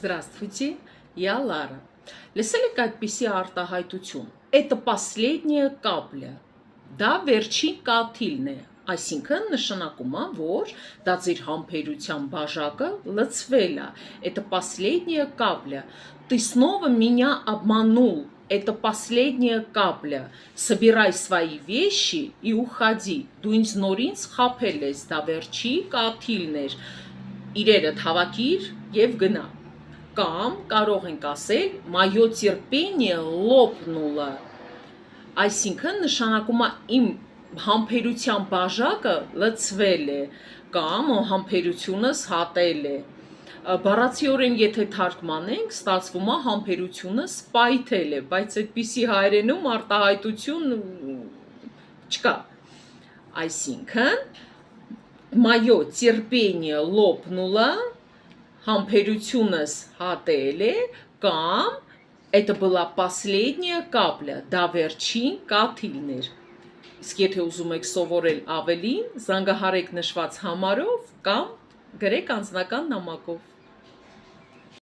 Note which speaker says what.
Speaker 1: Здравствуйте, я Лара. Լսել եք այդպիսի արտահայտություն. Это последняя կապլա, դա վերջին կաթիլն է, այսինքն նշանակում է, որ դա ձեր համբերության բաժակը լցվել է, это последняя капля, ты снова меня обманул, это последняя капля, собирай свои вещи и уходи, դու ինձ նորից խաբել ես, դա վերջի կաթիլն էր, իրերդ հավաքիր և գնա, կամ կարող ենք ասել «Моё терпение лопнуло», այսինքն նշանակում է իմ համբերության բաժակը լցվել է, կամ համբերությունս հատել է, բառացիորեն եթե թարգմանենք, ստացվում է համբերությունս պայթել է, բայց այդպիսի հայերենում արտահայտություն չկա, այսինքն «Моё терпение лопнуло», համբերությունս հատել է, կամ это была последняя կապլա, դա վերջին կաթիլն էր, իսկ եթե ուզում եք սովորել ավելին, զանգահարեք նշված համարով կամ գրեք անձնական նամակով։